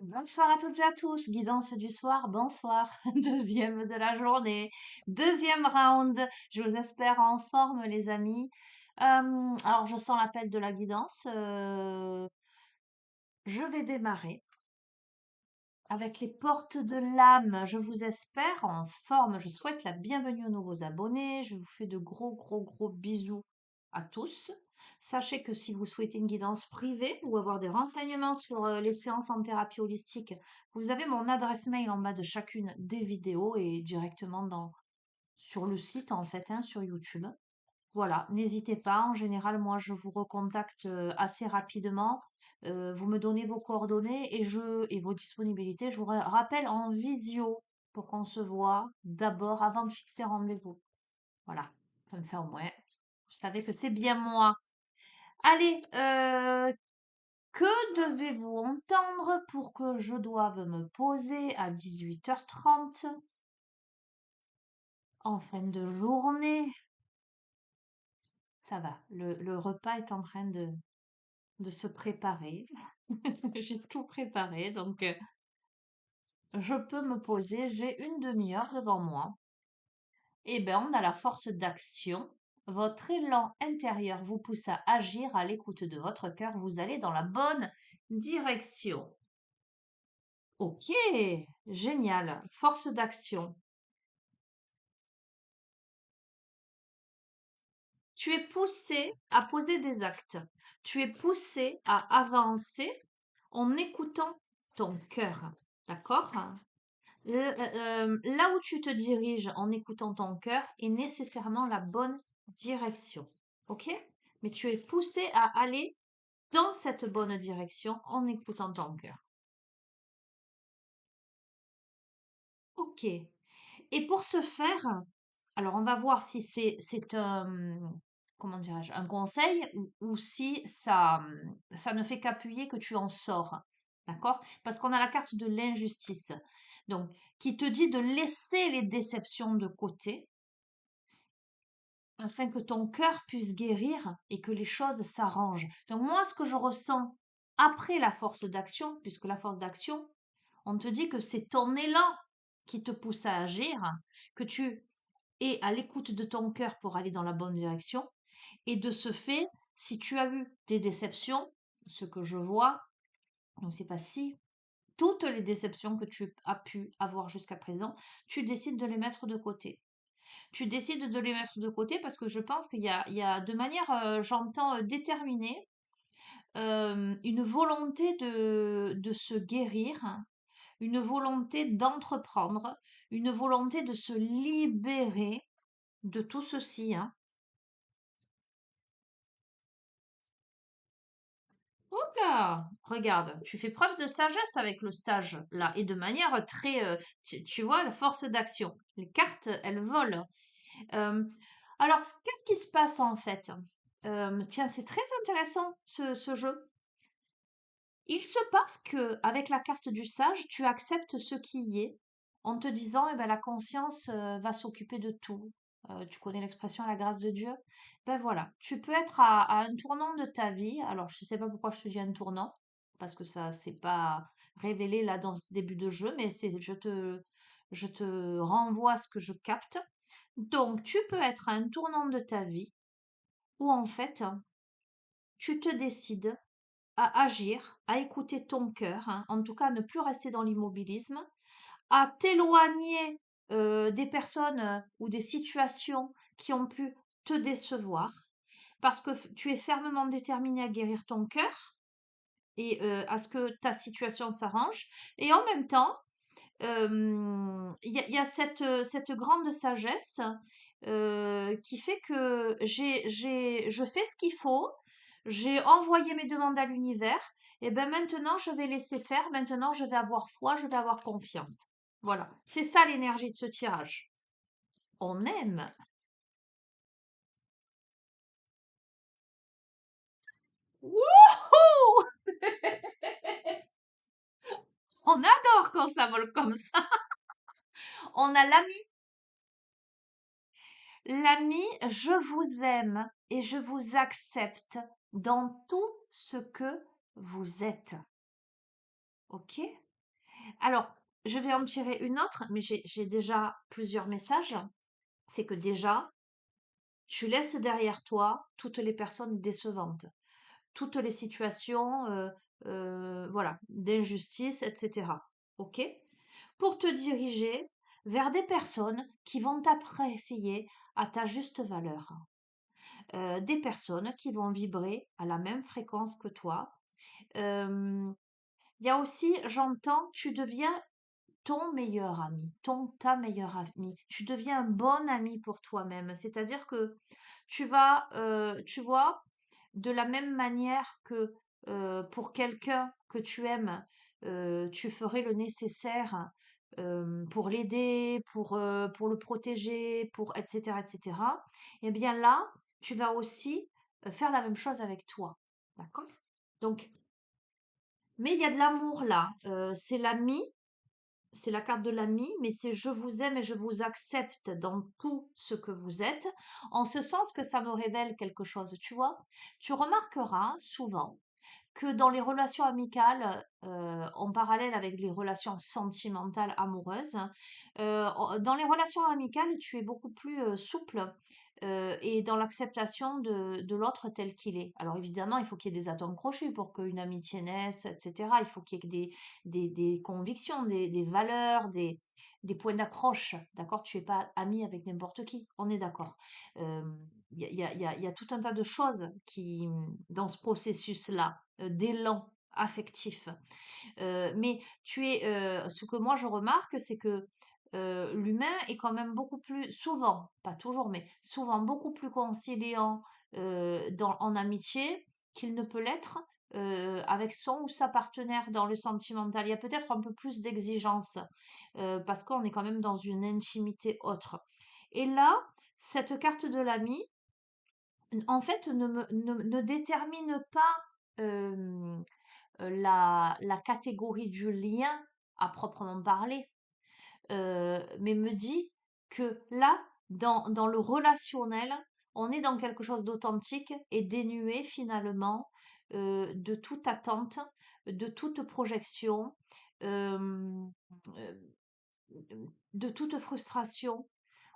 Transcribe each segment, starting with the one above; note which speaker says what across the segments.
Speaker 1: Bonsoir à toutes et à tous, guidance du soir, bonsoir, deuxième de la journée, deuxième round, je vous espère en forme les amis. Alors je sens l'appel de la guidance, je vais démarrer avec les portes de l'âme, je vous espère en forme, je souhaite la bienvenue aux nouveaux abonnés, je vous fais de gros bisous à tous. Sachez que si vous souhaitez une guidance privée ou avoir des renseignements sur les séances en thérapie holistique, vous avez mon adresse mail en bas de chacune des vidéos et directement sur le site en fait, hein, sur YouTube. Voilà, n'hésitez pas. En général, moi, je vous recontacte assez rapidement. Vous me donnez vos coordonnées et vos disponibilités. Je vous rappelle en visio pour qu'on se voit d'abord avant de fixer rendez-vous. Voilà, comme ça au moins, vous savez que c'est bien moi. Allez, que devez-vous entendre pour que je doive me poser à 18h30 en fin de journée? Ça va, le repas est en train de se préparer. J'ai tout préparé, donc je peux me poser. J'ai une demi-heure devant moi. Eh bien, on a la force d'action. Votre élan intérieur vous pousse à agir à l'écoute de votre cœur. Vous allez dans la bonne direction. Ok, génial. Force d'action. Tu es poussé à poser des actes. Tu es poussé à avancer en écoutant ton cœur. D'accord? Là où tu te diriges en écoutant ton cœur est nécessairement la bonne direction. OK? Mais tu es poussé à aller dans cette bonne direction en écoutant ton cœur. OK. Et pour ce faire, alors on va voir si c'est un, comment dirais-je, un conseil ou si ça ne fait qu'appuyer que tu en sors. D'accord? Parce qu'on a la carte de l'injustice. Donc, qui te dit de laisser les déceptions de côté afin que ton cœur puisse guérir et que les choses s'arrangent. Donc moi, ce que je ressens après la force d'action, puisque la force d'action, on te dit que c'est ton élan qui te pousse à agir, que tu es à l'écoute de ton cœur pour aller dans la bonne direction. Et de ce fait, si tu as eu des déceptions, ce que je vois, je ne sais pas si toutes les déceptions que tu as pu avoir jusqu'à présent, tu décides de les mettre de côté. Tu décides de les mettre de côté parce que je pense qu'il y a de manière, j'entends, déterminée, une volonté de se guérir, une volonté d'entreprendre, une volonté de se libérer de tout ceci, hein. Hop là! Regarde, tu fais preuve de sagesse avec le sage, là, et de manière très, tu vois, la force d'action. Les cartes, elles volent. Euh, alors, qu'est-ce qui se passe en fait? Tiens, c'est très intéressant ce jeu. Il se passe que avec la carte du sage, tu acceptes ce qui y est en te disant, eh ben, la conscience va s'occuper de tout. Tu connais l'expression la grâce de Dieu? Ben voilà, tu peux être à un tournant de ta vie. Alors, je ne sais pas pourquoi je te dis un tournant, parce que ça, c'est pas révélé là dans ce début de jeu, mais je te renvoie à ce que je capte. Donc, tu peux être à un tournant de ta vie où en fait, tu te décides à agir, à écouter ton cœur, hein, en tout cas à ne plus rester dans l'immobilisme, à t'éloigner des personnes ou des situations qui ont pu te décevoir, parce que tu es fermement déterminé à guérir ton cœur et à ce que ta situation s'arrange. Et en même temps, il y a cette grande sagesse qui fait que je fais ce qu'il faut, j'ai envoyé mes demandes à l'univers, et ben maintenant je vais laisser faire, maintenant je vais avoir foi, je vais avoir confiance. Voilà, c'est ça l'énergie de ce tirage. On aime. Wouhou! On adore quand ça vole comme ça. On a l'ami. L'ami, je vous aime et je vous accepte dans tout ce que vous êtes. Ok? Alors, je vais en tirer une autre, mais j'ai déjà plusieurs messages. C'est que déjà, tu laisses derrière toi toutes les personnes décevantes, toutes les situations, voilà, d'injustice, etc. OK? Pour te diriger vers des personnes qui vont t'apprécier à ta juste valeur. Des personnes qui vont vibrer à la même fréquence que toi. Euh, Il y a aussi, j'entends, tu deviens ton meilleur ami, ta meilleure amie. Tu deviens un bon ami pour toi-même. C'est-à-dire que tu vas, tu vois, de la même manière que pour quelqu'un que tu aimes, tu ferais le nécessaire pour l'aider, pour le protéger, pour etc., etc. Eh bien là, tu vas aussi faire la même chose avec toi. D'accord? Donc, mais il y a de l'amour là. C'est l'ami, c'est la carte de l'ami, mais c'est je vous aime et je vous accepte dans tout ce que vous êtes, en ce sens que ça me révèle quelque chose, tu vois. Tu remarqueras souvent que dans les relations amicales, en parallèle avec les relations sentimentales amoureuses, dans les relations amicales, tu es beaucoup plus souple et dans l'acceptation de l'autre tel qu'il est. Alors évidemment, il faut qu'il y ait des atomes crochus pour qu'une amitié naisse, etc. Il faut qu'il y ait des convictions, des valeurs, des points d'accroche. D'accord? Tu n'es pas ami avec n'importe qui. On est d'accord. Euh, il y a tout un tas de choses qui, dans ce processus-là, d'élan affectif. Mais ce que moi je remarque, c'est que l'humain est quand même beaucoup plus, souvent, pas toujours, mais souvent beaucoup plus conciliant en amitié qu'il ne peut l'être avec son ou sa partenaire dans le sentimental. Il y a peut-être un peu plus d'exigence parce qu'on est quand même dans une intimité autre. Et là, cette carte de l'ami, en fait, ne détermine pas la catégorie du lien à proprement parler, mais me dit que là, dans le relationnel, on est dans quelque chose d'authentique et dénué finalement de toute attente, de toute projection, euh, euh, de toute frustration.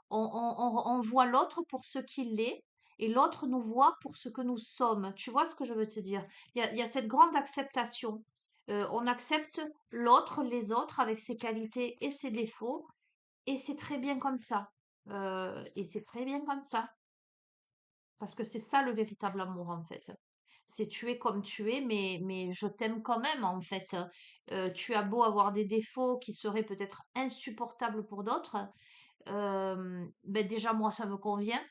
Speaker 1: On voit l'autre pour ce qu'il est et l'autre nous voit pour ce que nous sommes. Tu vois ce que je veux te dire? Il y a cette grande acceptation. On accepte l'autre, les autres avec ses qualités et ses défauts et c'est très bien comme ça. Et c'est très bien comme ça. Parce que c'est ça le véritable amour en fait. C'est tu es comme tu es, mais je t'aime quand même en fait. Tu as beau avoir des défauts qui seraient peut-être insupportables pour d'autres, ben déjà moi ça me convient,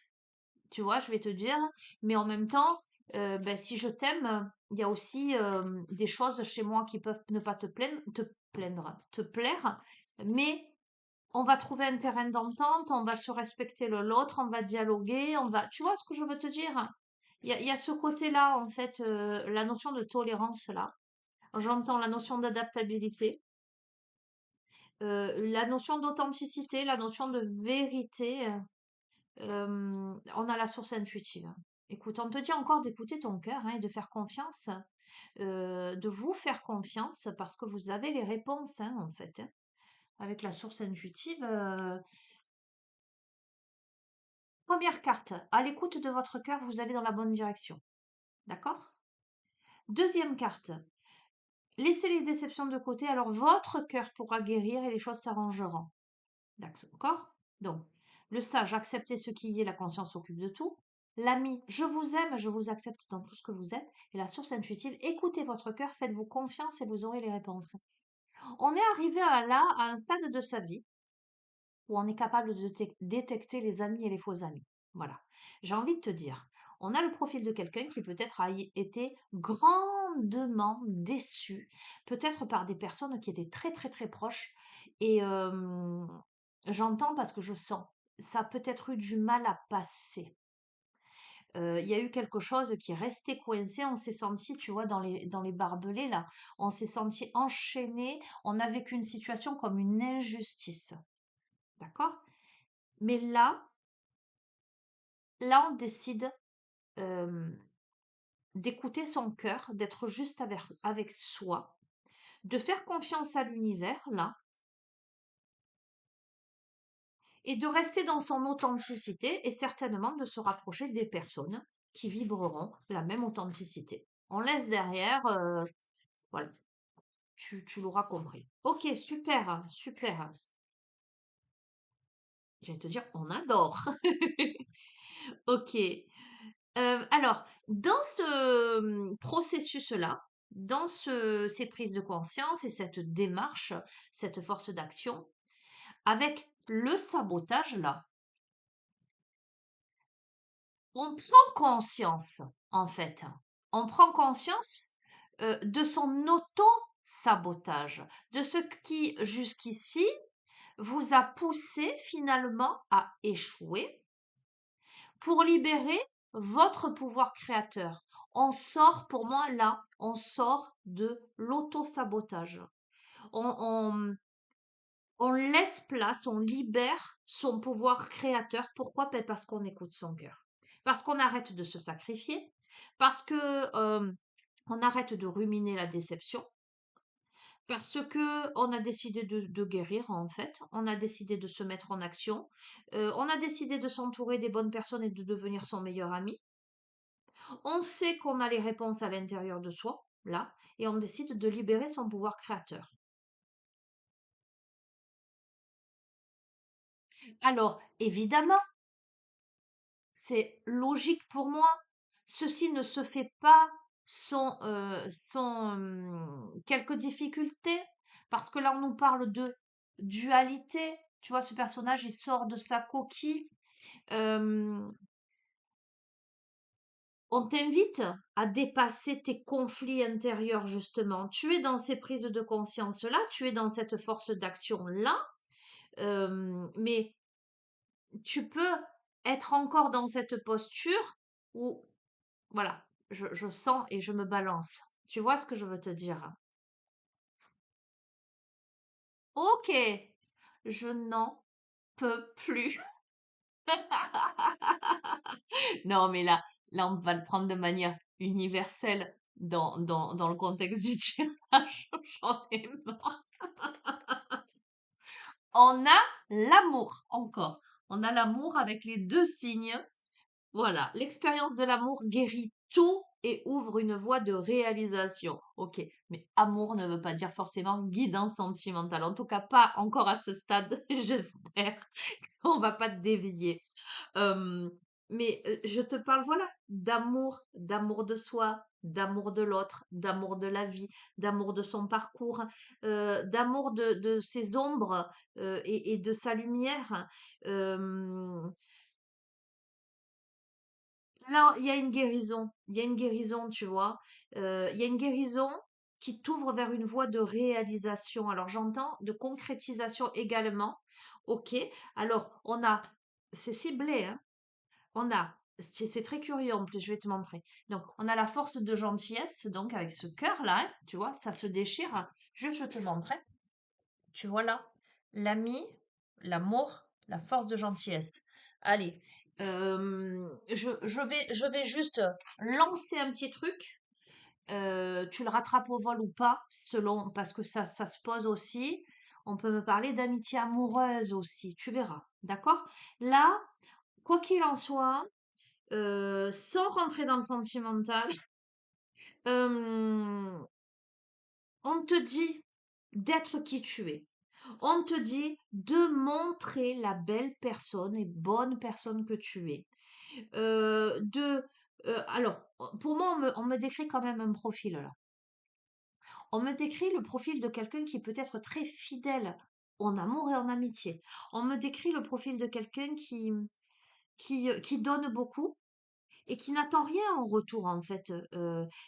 Speaker 1: tu vois, je vais te dire. Mais en même temps, ben, si je t'aime, il y a aussi des choses chez moi qui peuvent ne pas te plaire, mais on va trouver un terrain d'entente, on va se respecter l'autre, on va dialoguer, tu vois ce que je veux te dire? Il y a ce côté-là, en fait, la notion de tolérance là. J'entends la notion d'adaptabilité, la notion d'authenticité, la notion de vérité. On a la source intuitive. Écoute, on te dit encore d'écouter ton cœur hein, et de faire confiance, de vous faire confiance parce que vous avez les réponses hein, en fait. Hein. Avec la source intuitive, première carte, à l'écoute de votre cœur, vous allez dans la bonne direction. D'accord? Deuxième carte, laissez les déceptions de côté, alors votre cœur pourra guérir et les choses s'arrangeront. D'accord? Donc, le sage, acceptez ce qui y est, la conscience s'occupe de tout. L'ami, je vous aime, je vous accepte dans tout ce que vous êtes. Et la source intuitive, écoutez votre cœur, faites-vous confiance et vous aurez les réponses. On est arrivé à un stade de sa vie où on est capable de détecter les amis et les faux amis. Voilà. J'ai envie de te dire, on a le profil de quelqu'un qui peut-être a été grandement déçu, peut-être par des personnes qui étaient très très très proches. Et j'entends parce que je sens, ça a peut-être eu du mal à passer. Il y a eu quelque chose qui est resté coincé, on s'est senti, tu vois, dans les barbelés là, on s'est senti enchaîné, on a vécu une situation comme une injustice. D'accord? Mais là, on décide euh, d'écouter son cœur, d'être juste avec soi, de faire confiance à l'univers, là, et de rester dans son authenticité et certainement de se rapprocher des personnes qui vibreront la même authenticité. On laisse derrière, voilà, tu l'auras compris. Ok, super, super. Je vais te dire, on adore. Ok. Alors, dans ce processus-là, dans ces prises de conscience et cette démarche, cette force d'action, avec le sabotage-là, on prend conscience, en fait. On prend conscience de son auto-sabotage, de ce qui, jusqu'ici, vous a poussé finalement à échouer pour libérer votre pouvoir créateur. On sort, pour moi, là, on sort de l'auto-sabotage. On, on laisse place, on libère son pouvoir créateur. Pourquoi? Ben, parce qu'on écoute son cœur. Parce qu'on arrête de se sacrifier. Parce que on arrête de ruminer la déception. Parce que on a décidé de guérir, en fait. On a décidé de se mettre en action. On a décidé de s'entourer des bonnes personnes et de devenir son meilleur ami. On sait qu'on a les réponses à l'intérieur de soi, là, et on décide de libérer son pouvoir créateur. Alors, évidemment, c'est logique pour moi. Ceci ne se fait pas sans quelques difficultés, parce que là, on nous parle de dualité. Tu vois, ce personnage, il sort de sa coquille. Euh, on t'invite à dépasser tes conflits intérieurs, justement. Tu es dans ces prises de conscience-là, tu es dans cette force d'action-là, mais tu peux être encore dans cette posture où, voilà, je sens et je me balance. Tu vois ce que je veux te dire? Ok, je n'en peux plus. Non, mais là, on va le prendre de manière universelle dans le contexte du tirage. J'en ai marre. On a l'amour, encore. On a l'amour avec les deux signes. Voilà, l'expérience de l'amour guérit tout et ouvre une voie de réalisation. Ok, mais amour ne veut pas dire forcément guidance sentimentale. En tout cas, pas encore à ce stade, j'espère. On va pas te dévier. Euh, mais je te parle, voilà, d'amour, d'amour de soi, d'amour de l'autre, d'amour de la vie, d'amour de son parcours, d'amour de ses ombres et de sa lumière. Euh, Là, il y a une guérison. Il y a une guérison, tu vois. Il y a une guérison qui t'ouvre vers une voie de réalisation. Alors, j'entends de concrétisation également. Ok. Alors, c'est ciblé, hein. C'est très curieux en plus, je vais te montrer. Donc, on a la force de gentillesse, donc avec ce cœur-là, hein, tu vois, ça se déchire. Juste, je te montrer. Tu vois là, l'ami, l'amour, la force de gentillesse. Allez, je vais juste lancer un petit truc. Tu le rattrapes au vol ou pas, selon, parce que ça se pose aussi. On peut me parler d'amitié amoureuse aussi, tu verras. D'accord? Là, quoi qu'il en soit, sans rentrer dans le sentimental, euh, on te dit d'être qui tu es. On te dit de montrer la belle personne et bonne personne que tu es. Alors, pour moi, on me décrit quand même un profil là. On me décrit le profil de quelqu'un qui peut être très fidèle en amour et en amitié. On me décrit le profil de quelqu'un qui donne beaucoup, et qui n'attend rien en retour en fait.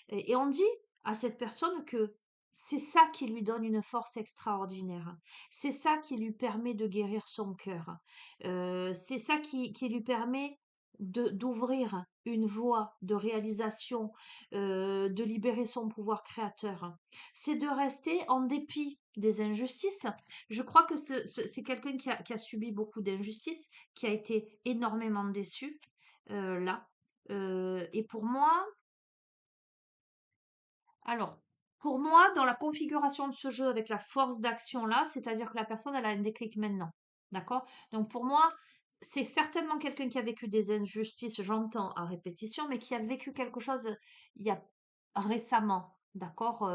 Speaker 1: Et on dit à cette personne que c'est ça qui lui donne une force extraordinaire. C'est ça qui lui permet de guérir son cœur. C'est ça qui lui permet d'ouvrir une voie de réalisation, de libérer son pouvoir créateur. C'est de rester en dépit des injustices. Je crois que c'est quelqu'un qui a subi beaucoup d'injustices, qui a été énormément déçu là. Et pour moi, alors, Pour moi, dans la configuration de ce jeu avec la force d'action là, c'est-à-dire que la personne, elle a un déclic maintenant. D'accord? Donc pour moi, c'est certainement quelqu'un qui a vécu des injustices, j'entends à répétition, mais qui a vécu quelque chose il y a récemment. D'accord?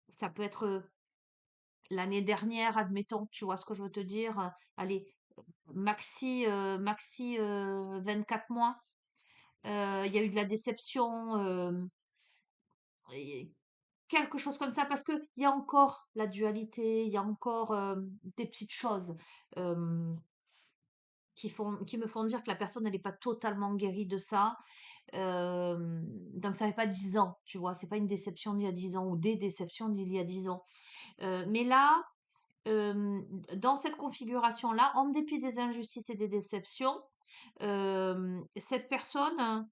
Speaker 1: Ça peut être l'année dernière, admettons, tu vois ce que je veux te dire? Allez, maxi 24 mois. Il y a eu de la déception. Et quelque chose comme ça, parce qu'il y a encore la dualité, il y a encore des petites choses euh, qui me font dire que la personne, elle n'est pas totalement guérie de ça. Donc ça fait pas 10 ans, tu vois, c'est pas une déception d'il y a 10 ans ou des déceptions d'il y a 10 ans. Mais là, euh, dans cette configuration-là, en dépit des injustices et des déceptions, cette personne,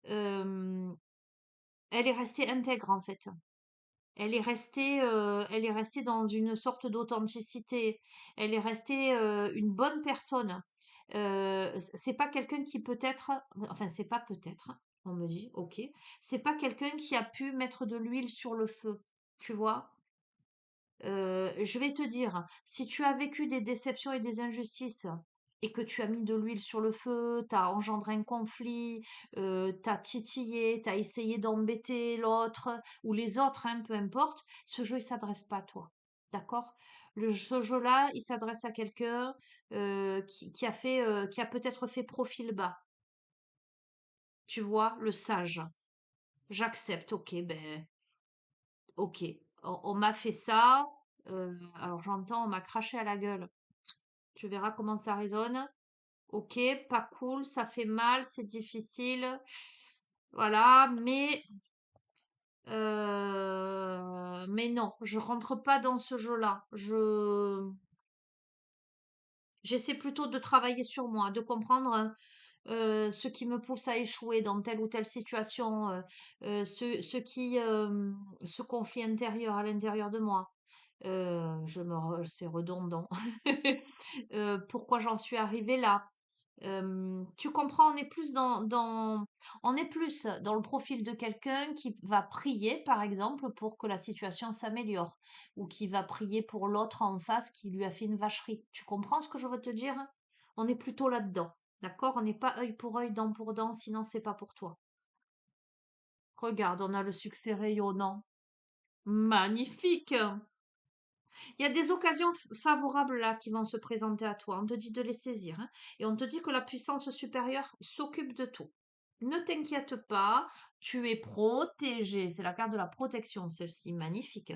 Speaker 1: euh, elle est restée intègre en fait. Elle est restée dans une sorte d'authenticité. Elle est restée une bonne personne. C'est pas quelqu'un qui peut-être, enfin c'est pas peut-être, on me dit, ok, c'est pas quelqu'un qui a pu mettre de l'huile sur le feu, tu vois. Je vais te dire, si tu as vécu des déceptions et des injustices et que tu as mis de l'huile sur le feu, tu as engendré un conflit, tu as titillé, tu as essayé d'embêter l'autre ou les autres, hein, peu importe, ce jeu, il s'adresse pas à toi. D'accord? Ce jeu-là, il s'adresse à quelqu'un qui a peut-être fait profil bas. Tu vois, le sage. J'accepte, ok, ben, ok. On m'a fait ça. Alors j'entends, on m'a craché à la gueule. Tu verras comment ça résonne. Ok, pas cool, ça fait mal, c'est difficile. Voilà, mais non, je rentre pas dans ce jeu-là. J'essaie plutôt de travailler sur moi, de comprendre ce qui me pousse à échouer dans telle ou telle situation, ce conflit intérieur à l'intérieur de moi. C'est redondant. Pourquoi j'en suis arrivée là? Tu comprends, on est plus dans le profil de quelqu'un qui va prier, par exemple, pour que la situation s'améliore, ou qui va prier pour l'autre en face qui lui a fait une vacherie. Tu comprends ce que je veux te dire? On est plutôt là-dedans, d'accord? On n'est pas œil, dent pour dent, sinon c'est pas pour toi. Regarde, on a le succès rayonnant. Magnifique! Il y a des occasions favorables là qui vont se présenter à toi. On te dit de les saisir, hein, et on te dit que la puissance supérieure s'occupe de tout. Ne t'inquiète pas, tu es protégé. C'est la carte de la protection, celle-ci, magnifique.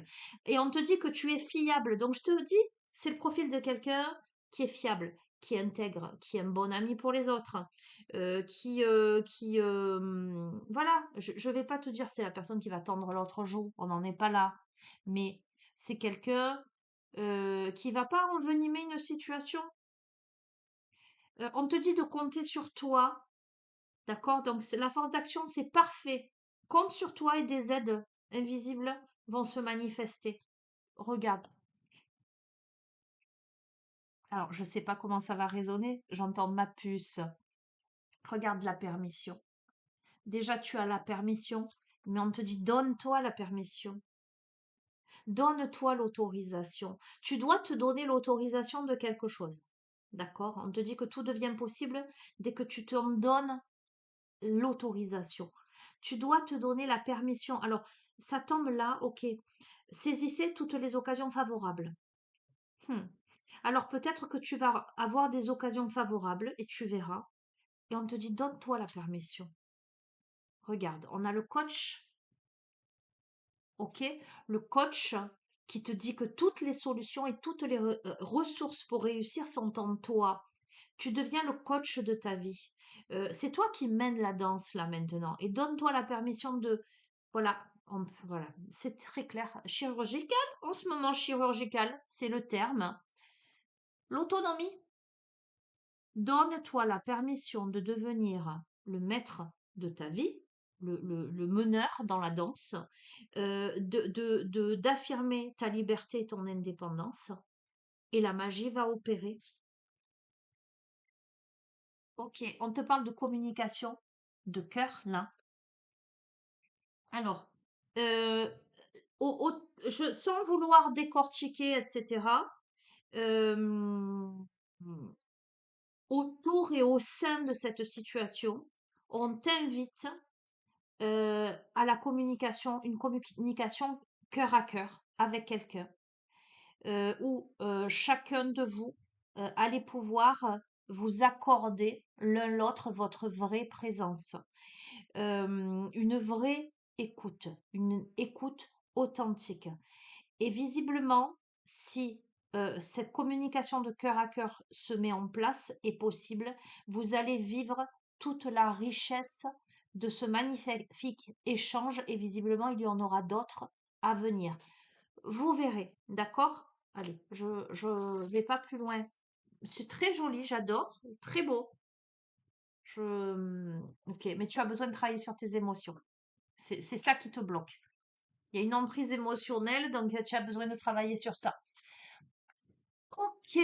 Speaker 1: Et on te dit que tu es fiable. Donc je te dis, c'est le profil de quelqu'un qui est fiable, qui est intègre, qui est un bon ami pour les autres, voilà. Je vais pas te dire c'est la personne qui va tendre l'autre joue. On n'en est pas là. Mais c'est quelqu'un qui va pas envenimer une situation. On te dit de compter sur toi, d'accord? Donc la force d'action, c'est parfait. Compte sur toi et des aides invisibles vont se manifester. Regarde. Alors, je sais pas comment ça va résonner. J'entends ma puce. Regarde la permission. Déjà, tu as la permission, mais on te dit donne-toi la permission. Donne-toi l'autorisation. Tu dois te donner l'autorisation de quelque chose. D'accord? On te dit que tout devient possible dès que tu te donnes l'autorisation. Tu dois te donner la permission. Alors, ça tombe là, ok. Saisissez toutes les occasions favorables. Hmm. Alors, peut-être que tu vas avoir des occasions favorables et tu verras. Et on te dit, donne-toi la permission. Regarde, on a le coach, ok? Le coach qui te dit que toutes les solutions et toutes les ressources pour réussir sont en toi. Tu deviens le coach de ta vie. C'est toi qui mènes la danse là maintenant. Et donne-toi la permission de... Voilà, voilà, c'est très clair. Chirurgical, en ce moment chirurgical, c'est le terme. L'autonomie. Donne-toi la permission de devenir le maître de ta vie, le meneur dans la danse, d'affirmer ta liberté et ton indépendance. Et la magie va opérer. Ok, on te parle de communication de cœur là. Alors, euh, sans vouloir décortiquer, etc., euh, autour et au sein de cette situation, on t'invite à la communication, une communication cœur à cœur avec quelqu'un, où chacun de vous allez pouvoir vous accorder l'un l'autre votre vraie présence, une vraie écoute, une écoute authentique. Et visiblement, si cette communication de cœur à cœur se met en place et possible, vous allez vivre toute la richesse de ce magnifique échange et visiblement, il y en aura d'autres à venir. Vous verrez, d'accord? Allez, je vais pas plus loin. C'est très joli, j'adore, très beau. Ok, mais tu as besoin de travailler sur tes émotions. C'est ça qui te bloque. Il y a une emprise émotionnelle, donc tu as besoin de travailler sur ça. Ok.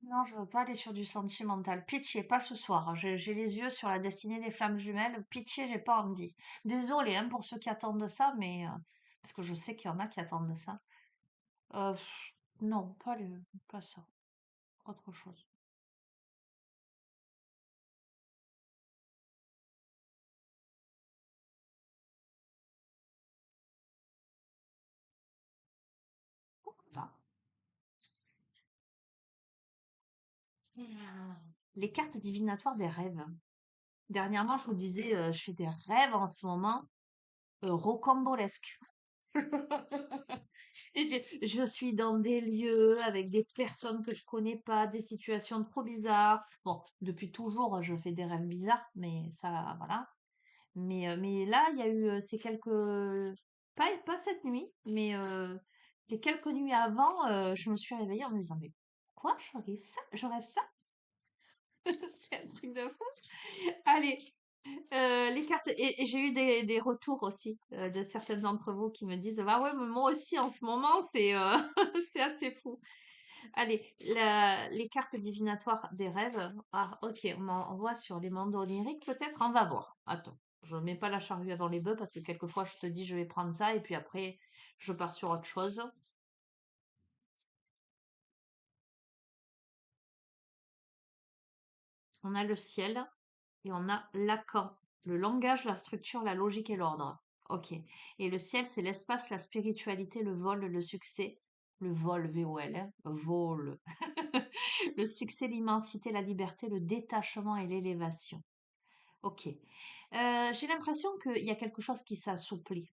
Speaker 1: Non, je veux pas aller sur du sentimental. Pitié, pas ce soir, hein. J'ai les yeux sur la destinée des flammes jumelles. Pitié, j'ai pas envie. Désolée, hein, pour ceux qui attendent ça, mais parce que je sais qu'il y en a qui attendent ça. Non, pas ça. Autre chose. Pourquoi pas? Les cartes divinatoires des rêves. Dernièrement, je vous disais, je fais des rêves en ce moment, rocambolesques. Et je suis dans des lieux avec des personnes que je connais pas, des situations trop bizarres. Bon, depuis toujours, je fais des rêves bizarres, mais ça, voilà. Mais là, il y a eu ces quelques... pas cette nuit, mais les quelques nuits avant, je me suis réveillée en me disant, mais quoi, je rêve ça? C'est un truc de fou. Allez, les cartes, et j'ai eu des retours aussi de certaines d'entre vous qui me disent, ah ouais, mais moi aussi en ce moment, c'est c'est assez fou. Allez, les cartes divinatoires des rêves. Ah, ok, on voit sur les mondes oniriques, peut-être, on va voir. Attends, je mets pas la charrue avant les bœufs parce que quelquefois je te dis je vais prendre ça et puis après je pars sur autre chose. On a le ciel et on a Lacan, le langage, la structure, la logique et l'ordre. Ok. Et le ciel, c'est l'espace, la spiritualité, le vol, le succès. Le vol, VOL, hein, vol. Le succès, l'immensité, la liberté, le détachement et l'élévation. Ok. J'ai l'impression qu'il y a quelque chose qui s'assouplit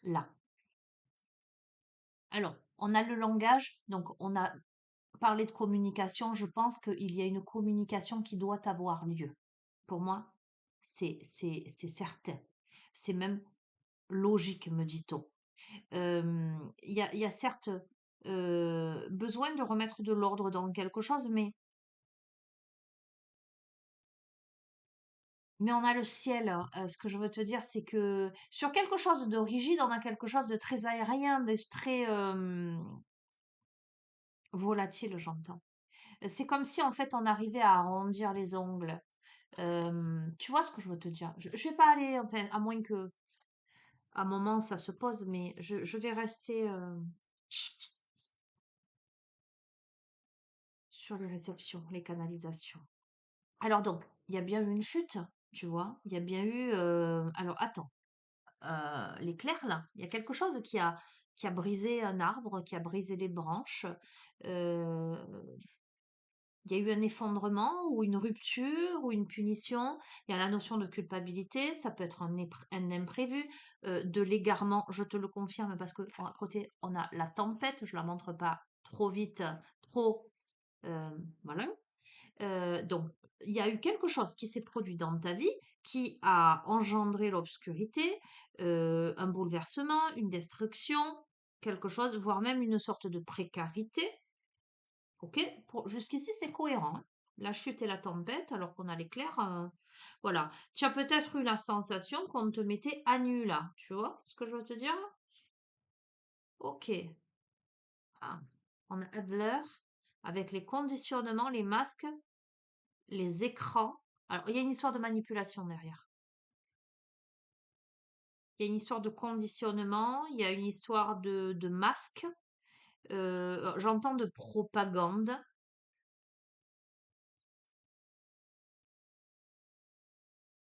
Speaker 1: là. Alors, on a le langage, donc on a parlé de communication. Je pense qu'il y a une communication qui doit avoir lieu. Pour moi, c'est certain. C'est même logique, me dit-on. Il y a certes besoin de remettre de l'ordre dans quelque chose, mais on a le ciel, hein. Ce que je veux te dire, c'est que sur quelque chose de rigide, on a quelque chose de très aérien, de très volatile, j'entends. C'est comme si en fait on arrivait à arrondir les ongles. Tu vois ce que je veux te dire? Je vais pas aller, enfin, à moins que à un moment ça se pose, mais je vais rester sur les réceptions, les canalisations. Alors donc, il y a bien eu une chute, tu vois? Il y a bien eu, alors attends, l'éclair là, il y a quelque chose qui a brisé un arbre, qui a brisé les branches. Heu, il y a eu un effondrement ou une rupture ou une punition. Il y a la notion de culpabilité, ça peut être un imprévu, de l'égarement, je te le confirme parce qu'à côté, on a la tempête, je la montre pas trop vite, trop, voilà. Donc, il y a eu quelque chose qui s'est produit dans ta vie qui a engendré l'obscurité, un bouleversement, une destruction, quelque chose, voire même une sorte de précarité. Ok? Jusqu'ici, c'est cohérent, hein. La chute et la tempête, alors qu'on a l'éclair. Voilà. Tu as peut-être eu la sensation qu'on te mettait à nu là. Tu vois ce que je veux te dire? Ok. Ah. On a Adler avec les conditionnements, les masques, les écrans. Alors, il y a une histoire de manipulation derrière. Il y a une histoire de conditionnement, il y a une histoire de masque, j'entends de propagande.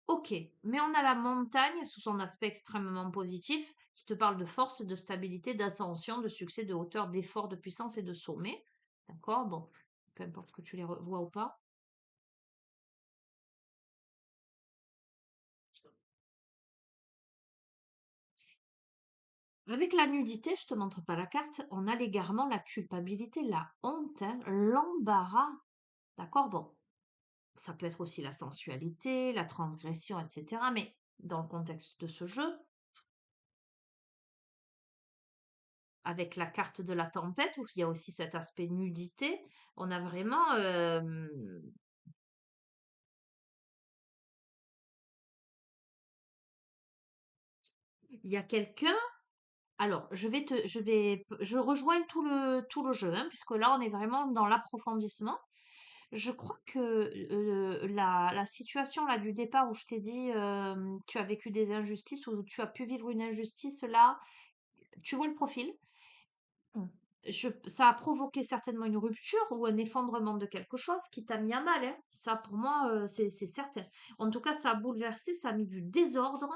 Speaker 1: Ok, mais on a la montagne sous son aspect extrêmement positif, qui te parle de force, de stabilité, d'ascension, de succès, de hauteur, d'effort, de puissance et de sommet. D'accord? Bon, peu importe que tu les vois ou pas. Avec la nudité, je te montre pas la carte, on a l'égarement, la culpabilité, la honte, hein, l'embarras. D'accord? Bon, ça peut être aussi la sensualité, la transgression, etc. Mais dans le contexte de ce jeu, avec la carte de la tempête, où il y a aussi cet aspect nudité, on a vraiment... il y a quelqu'un... Alors, je rejoins tout le jeu, hein, puisque là, on est vraiment dans l'approfondissement. Je crois que la situation là du départ où je t'ai dit tu as vécu des injustices ou tu as pu vivre une injustice là, tu vois le profil. Mm. Ça a provoqué certainement une rupture ou un effondrement de quelque chose qui t'a mis à mal, hein. Ça, pour moi, c'est certain. En tout cas, ça a bouleversé, ça a mis du désordre,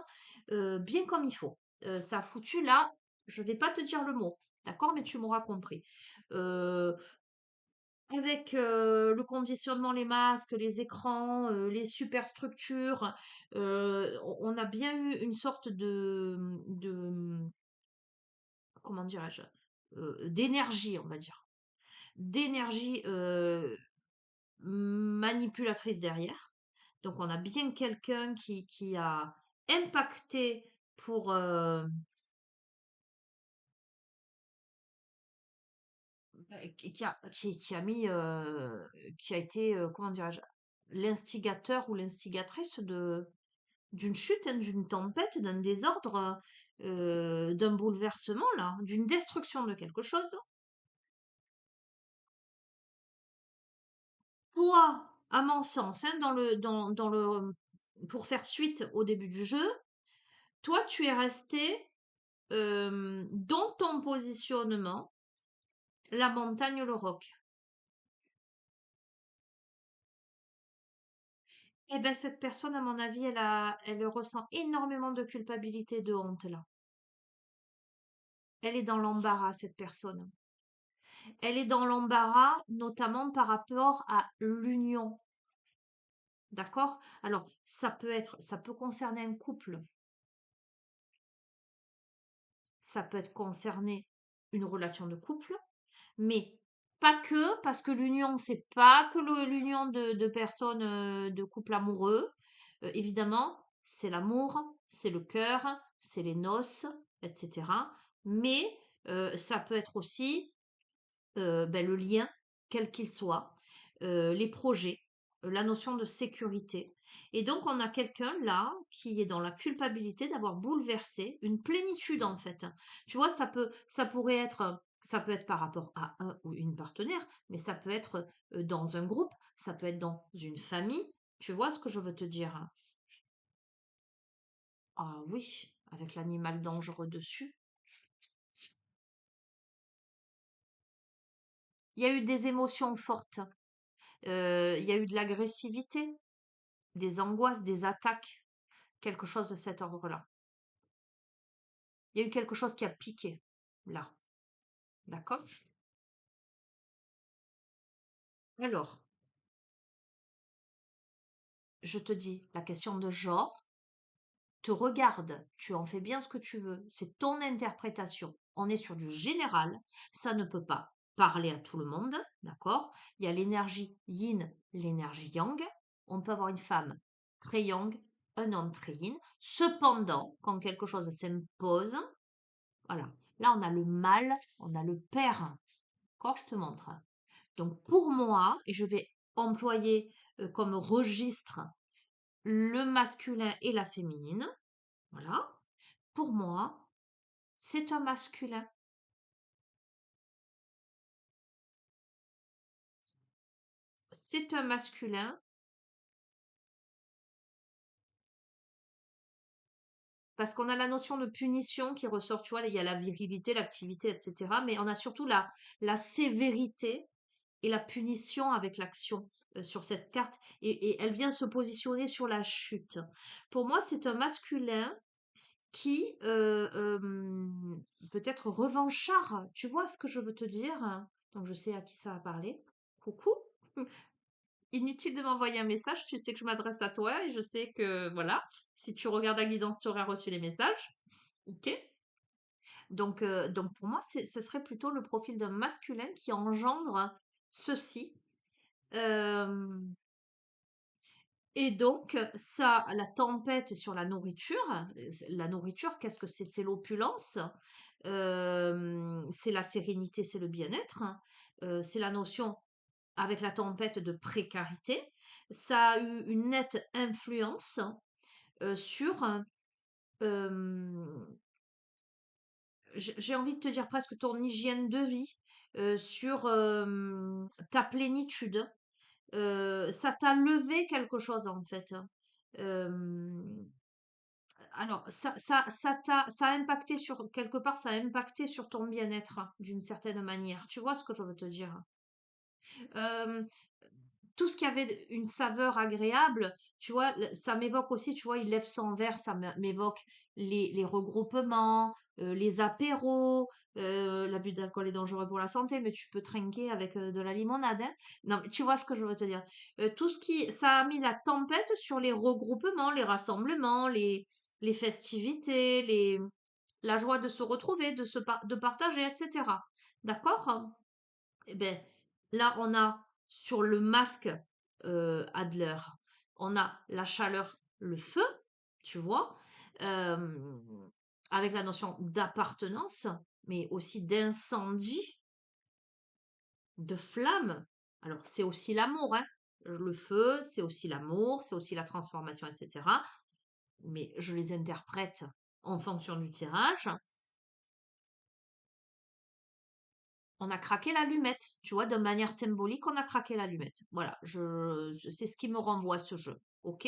Speaker 1: bien comme il faut. Ça a foutu là, je vais pas te dire le mot, d'accord, mais tu m'auras compris. Euh, Avec le conditionnement, les masques, les écrans, les superstructures, on a bien eu une sorte comment dirais-je, d'énergie, on va dire, d'énergie manipulatrice derrière. Donc on a bien quelqu'un qui a impacté pour qui a mis qui a été comment dirais-je, l'instigateur ou l'instigatrice de d'une chute, hein, d'une tempête, d'un désordre, d'un bouleversement là, d'une destruction de quelque chose. Toi, à mon sens, hein, dans le pour faire suite au début du jeu, toi tu es resté dans ton positionnement, la montagne, le roc. Eh ben cette personne, à mon avis, elle ressent énormément de culpabilité, et de honte là. Elle est dans l'embarras, cette personne. Elle est dans l'embarras, notamment par rapport à l'union. D'accord? Alors, ça peut concerner un couple, ça peut être concerné une relation de couple, mais pas que, parce que l'union, c'est pas que l'union de personnes, de couples amoureux. Évidemment, c'est l'amour, c'est le cœur, c'est les noces, etc. Mais ça peut être aussi ben, le lien, quel qu'il soit, les projets, la notion de sécurité. Et donc, on a quelqu'un là qui est dans la culpabilité d'avoir bouleversé une plénitude en fait. Tu vois, ça peut être par rapport à un ou une partenaire, mais ça peut être dans un groupe, ça peut être dans une famille. Tu vois ce que je veux te dire, hein? Ah oui, avec l'animal dangereux dessus. Il y a eu des émotions fortes. Il y a eu de l'agressivité, des angoisses, des attaques, quelque chose de cet ordre-là. Il y a eu quelque chose qui a piqué, là. D'accord? Alors, je te dis, la question de genre te regarde, tu en fais bien ce que tu veux, c'est ton interprétation. On est sur du général, ça ne peut pas parler à tout le monde, d'accord? Il y a l'énergie yin, l'énergie yang. On peut avoir une femme très yang, un homme très yin. Cependant, quand quelque chose s'impose, voilà. Là, on a le mâle, on a le père. D'accord, je te montre. Donc, pour moi, et je vais employer comme registre le masculin et la féminine. Voilà. Pour moi, c'est un masculin. C'est un masculin Parce qu'on a la notion de punition qui ressort, tu vois, il y a la virilité, l'activité, etc. Mais on a surtout la sévérité et la punition avec l'action sur cette carte. Et elle vient se positionner sur la chute. Pour moi, c'est un masculin qui peut être revanchard. Tu vois ce que je veux te dire? Donc, je sais à qui ça va parler. Coucou. Inutile de m'envoyer un message, tu sais que je m'adresse à toi et je sais que, voilà, si tu regardes la guidance, tu auras reçu les messages. Ok? Donc pour moi, ce serait plutôt le profil d'un masculin qui engendre ceci. Euh, et donc, ça, la tempête sur la nourriture, qu'est-ce que c'est? C'est l'opulence, c'est la sérénité, c'est le bien-être, c'est la notion avec la tempête de précarité. Ça a eu une nette influence sur, euh, j'ai envie de te dire presque ton hygiène de vie, sur ta plénitude. Ça t'a levé quelque chose en fait. Euh, alors, ça a impacté sur, quelque part, ça a impacté sur ton bien-être d'une certaine manière. Tu vois ce que je veux te dire? Euh, tout ce qui avait une saveur agréable, tu vois, ça m'évoque aussi, tu vois, il lève son verre, ça m'évoque les regroupements, les apéros, l'abus d'alcool est dangereux pour la santé, mais tu peux trinquer avec de la limonade, hein. Non, mais tu vois ce que je veux te dire. Tout ce qui, ça a mis la tempête sur les regroupements, les rassemblements, les festivités, la joie de se retrouver, de partager, etc. D'accord? Eh ben, là, on a sur le masque Adler, on a la chaleur, le feu, tu vois, euh, avec la notion d'appartenance, mais aussi d'incendie, de flamme. Alors, c'est aussi l'amour, hein. Le feu, c'est aussi l'amour, c'est aussi la transformation, etc. Mais je les interprète en fonction du tirage. On a craqué l'allumette, tu vois, de manière symbolique, on a craqué l'allumette. Voilà, c'est ce qui me renvoie ce jeu. Ok?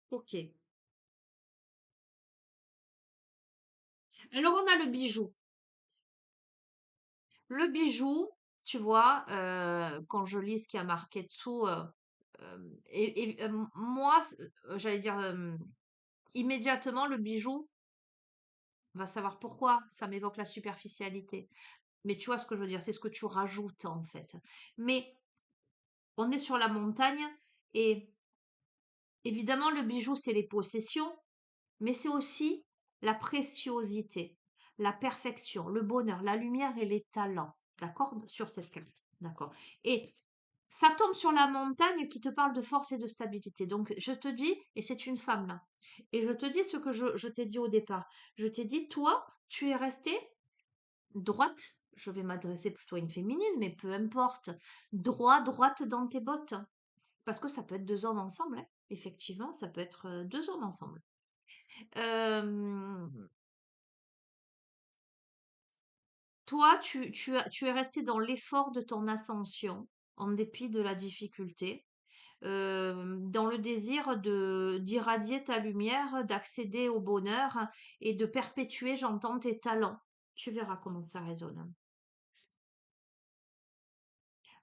Speaker 1: Ok. Alors, on a le bijou. Le bijou, tu vois, quand je lis ce qui a marqué dessous, moi, j'allais dire, immédiatement, le bijou, va savoir pourquoi, ça m'évoque la superficialité. Mais tu vois ce que je veux dire, c'est ce que tu rajoutes en fait. Mais on est sur la montagne et évidemment, le bijou, c'est les possessions, mais c'est aussi la préciosité, la perfection, le bonheur, la lumière et les talents. D'accord? Sur cette carte. D'accord. Et ça tombe sur la montagne qui te parle de force et de stabilité. Donc, je te dis, et c'est une femme là, et je te dis ce que je t'ai dit au départ. Je t'ai dit, toi, tu es restée droite. Je vais m'adresser plutôt à une féminine, mais peu importe. Droite dans tes bottes. Parce que ça peut être deux hommes ensemble, hein. Effectivement, ça peut être deux hommes ensemble. Euh, toi, tu es resté dans l'effort de ton ascension, en dépit de la difficulté, dans le désir d'irradier ta lumière, d'accéder au bonheur et de perpétuer, j'entends, tes talents. Tu verras comment ça résonne.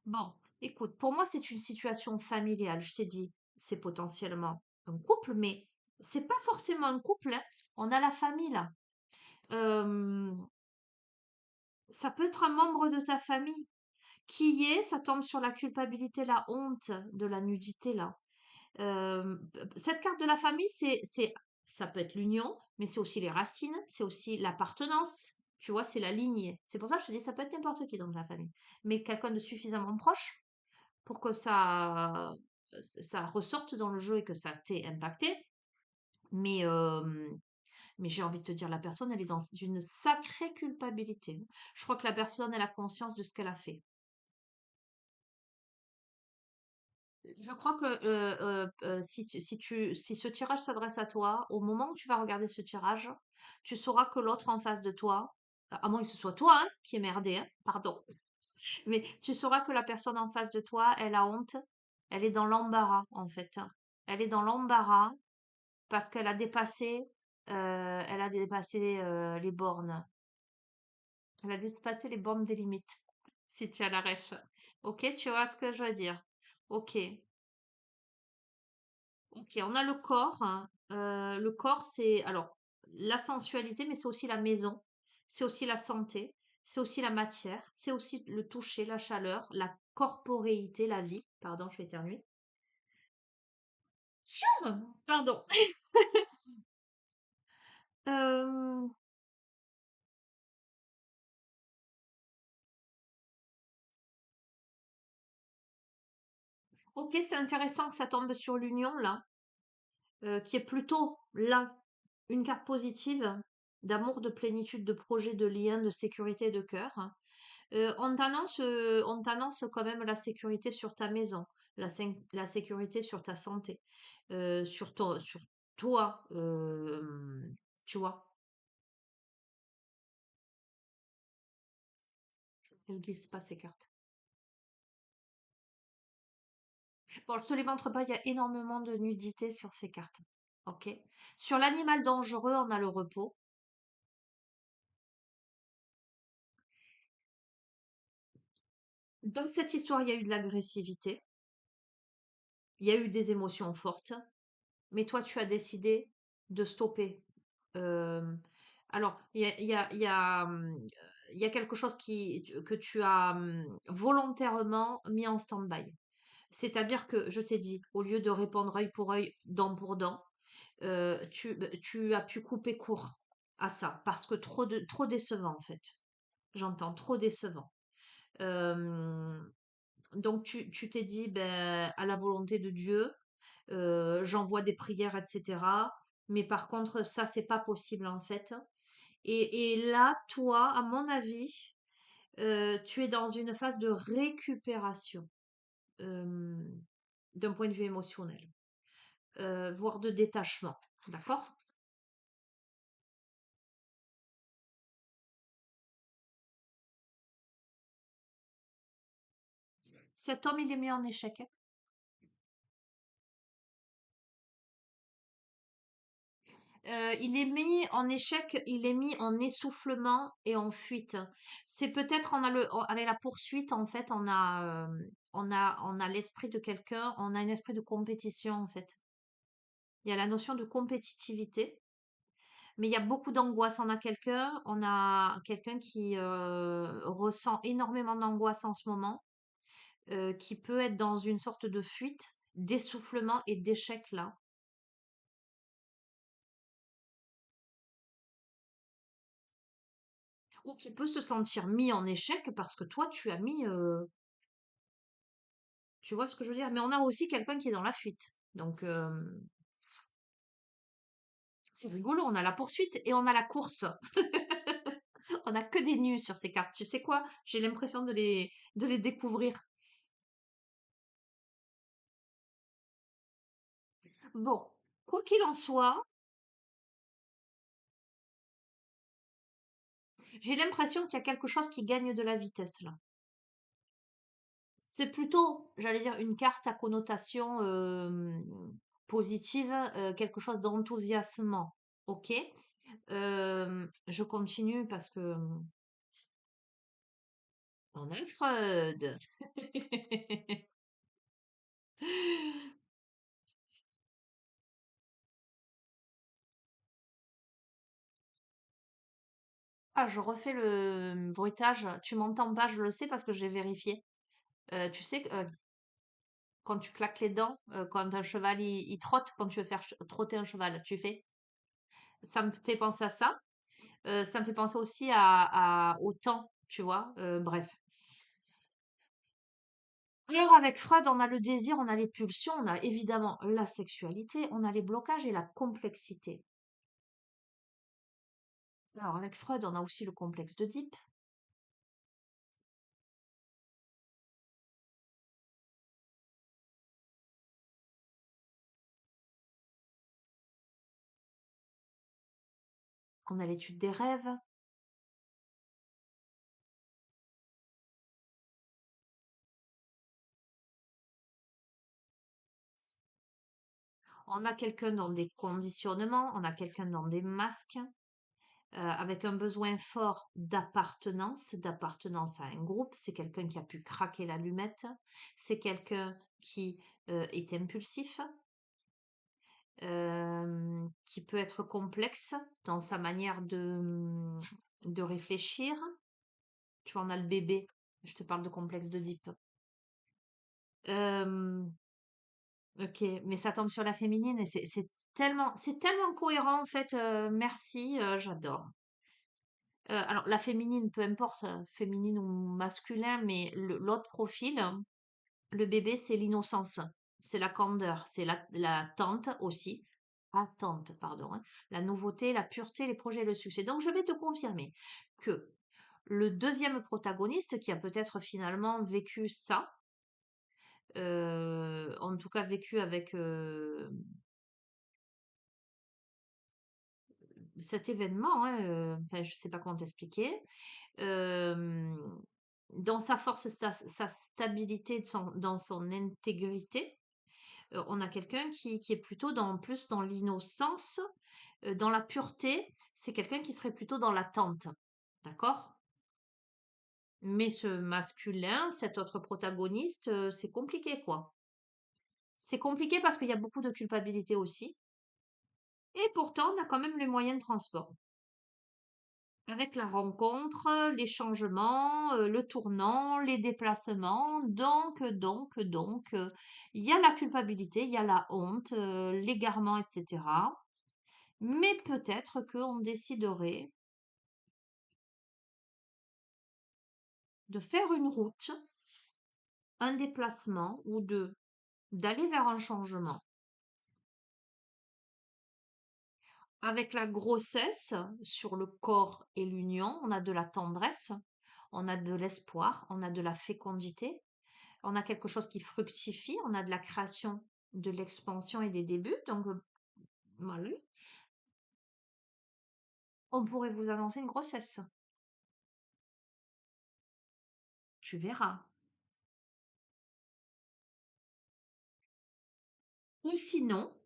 Speaker 1: Bon, écoute, pour moi, c'est une situation familiale. Je t'ai dit, c'est potentiellement un couple, mais c'est pas forcément un couple, hein. On a la famille là. Euh, ça peut être un membre de ta famille. Qui est, ça tombe sur la culpabilité, la honte de la nudité là. Cette carte de la famille, ça peut être l'union, mais c'est aussi les racines, c'est aussi l'appartenance. Tu vois, c'est la lignée. C'est pour ça que je te dis, ça peut être n'importe qui dans ta famille, mais quelqu'un de suffisamment proche pour que ça ressorte dans le jeu et que ça t'ait impacté. Mais, mais j'ai envie de te dire, la personne, elle est dans une sacrée culpabilité. Je crois que la personne, elle a conscience de ce qu'elle a fait. Je crois que si ce tirage s'adresse à toi, au moment où tu vas regarder ce tirage, tu sauras que l'autre en face de toi, à moins que ce soit toi hein, qui est merdé, hein, pardon, mais tu sauras que la personne en face de toi, elle a honte, elle est dans l'embarras en fait, hein. Elle est dans l'embarras parce qu'elle a dépassé les bornes. Elle a dépassé les bornes des limites, si tu as la ref. Ok, tu vois ce que je veux dire. Ok, ok, on a le corps, hein. Le corps, c'est alors la sensualité, mais c'est aussi la maison, c'est aussi la santé, c'est aussi la matière, c'est aussi le toucher, la chaleur, la corporéité, la vie. Pardon, je vais éternuer. Pardon. Euh, ok, c'est intéressant que ça tombe sur l'union là, qui est plutôt là une carte positive d'amour, de plénitude, de projet, de lien, de sécurité et de cœur. On t'annonce quand même la sécurité sur ta maison, la sécurité sur ta santé, sur toi, tu vois. Elles glissent pas ces cartes. Bon, je te les montre pas, il y a énormément de nudité sur ces cartes. Ok. Sur l'animal dangereux, on a le repos. Dans cette histoire, il y a eu de l'agressivité, il y a eu des émotions fortes, mais toi, tu as décidé de stopper. Euh, alors, il y a quelque chose que tu as volontairement mis en stand-by. C'est-à-dire que je t'ai dit, au lieu de répondre œil pour œil, dent pour dent, tu as pu couper court à ça parce que trop décevant en fait. J'entends trop décevant. Euh, donc tu t'es dit, ben, à la volonté de Dieu, j'envoie des prières, etc. Mais par contre, ça, c'est pas possible en fait. Et là, toi, à mon avis, tu es dans une phase de récupération euh, d'un point de vue émotionnel, voire de détachement. D'accord? Cet homme, il est mis en échec. Il est mis en échec, il est mis en essoufflement et en fuite. C'est peut-être avec la poursuite en fait, on a l'esprit de quelqu'un, on a un esprit de compétition en fait. Il y a la notion de compétitivité, mais il y a beaucoup d'angoisse. On a quelqu'un qui ressent énormément d'angoisse en ce moment, qui peut être dans une sorte de fuite, d'essoufflement et d'échec là. Ou qui peut se sentir mis en échec parce que toi, tu as mis, tu vois ce que je veux dire? Mais on a aussi quelqu'un qui est dans la fuite. Donc, c'est rigolo, on a la poursuite et on a la course. On a que des nus sur ces cartes. Tu sais quoi? J'ai l'impression de les découvrir. Bon, quoi qu'il en soit, j'ai l'impression qu'il y a quelque chose qui gagne de la vitesse là. C'est plutôt, j'allais dire, une carte à connotation positive, quelque chose d'enthousiasmant. Ok? Je continue parce que on a Freud. Ah, je refais le bruitage. Tu m'entends pas, je le sais parce que j'ai vérifié. Tu sais que quand tu claques les dents, quand un cheval il trotte, quand tu veux faire trotter un cheval, tu fais. Ça me fait penser à ça. Ça me fait penser aussi au temps, tu vois. Bref. Alors avec Freud, on a le désir, on a les pulsions, on a évidemment la sexualité, on a les blocages et la complexité. Alors avec Freud, on a aussi le complexe d'Oedipe. On a l'étude des rêves. On a quelqu'un dans des conditionnements, on a quelqu'un dans des masques, avec un besoin fort d'appartenance à un groupe. C'est quelqu'un qui a pu craquer l'allumette. C'est quelqu'un qui est impulsif, qui peut être complexe dans sa manière de réfléchir. Tu vois, on a le bébé. Je te parle de complexe d'Oedipe. Euh, ok, mais ça tombe sur la féminine et c'est tellement cohérent en fait. Merci, j'adore. Alors, la féminine, peu importe, féminine ou masculin, mais l'autre profil, le bébé, c'est l'innocence, c'est la candeur, c'est la tente aussi. Attente, pardon, hein. La nouveauté, la pureté, les projets, le succès. Donc, je vais te confirmer que le deuxième protagoniste, qui a peut-être finalement vécu ça, en tout cas vécu avec cet événement, hein, enfin, je sais pas comment t'expliquer, euh, dans sa force, sa stabilité, dans son intégrité, on a quelqu'un qui est plutôt plus dans l'innocence, dans la pureté. C'est quelqu'un qui serait plutôt dans l'attente. D'accord? Mais ce masculin, cet autre protagoniste, c'est compliqué, quoi. C'est compliqué parce qu'il y a beaucoup de culpabilité aussi. Et pourtant, on a quand même les moyens de transport. Avec la rencontre, les changements, le tournant, les déplacements, il y a la culpabilité, il y a la honte, l'égarement, etc. Mais peut-être qu'on déciderait de faire une route, un déplacement ou d'aller vers un changement. Avec la grossesse, sur le corps et l'union, on a de la tendresse, on a de l'espoir, on a de la fécondité, on a quelque chose qui fructifie, on a de la création, de l'expansion et des débuts. Donc, voilà. On pourrait vous annoncer une grossesse. Tu verras. Ou sinon,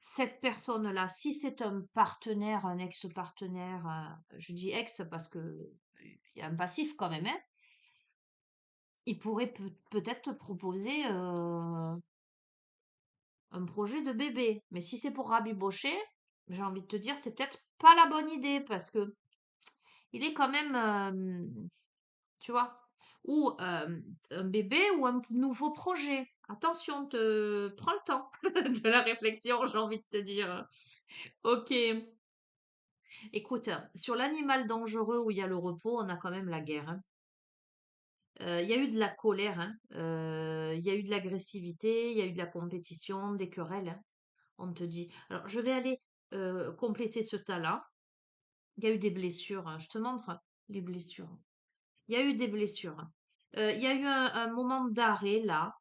Speaker 1: cette personne-là, si c'est un partenaire, un ex-partenaire, je dis ex parce que il y a un passif quand même, hein, il pourrait peut-être te proposer un projet de bébé. Mais si c'est pour rabibocher, j'ai envie de te dire, c'est peut-être pas la bonne idée parce que il est quand même, tu vois, ou un bébé ou un nouveau projet. Attention, prends le temps de la réflexion, j'ai envie de te dire. Ok. Écoute, sur l'animal dangereux où il y a le repos, on a quand même la guerre, hein. Il y a eu de la colère, hein. Il y a eu de l'agressivité, il y a eu de la compétition, des querelles, hein. On te dit. Alors, je vais aller compléter ce tas-là. Il y a eu des blessures, hein. Je te montre les blessures. Il y a eu des blessures. Il y a eu un moment d'arrêt là,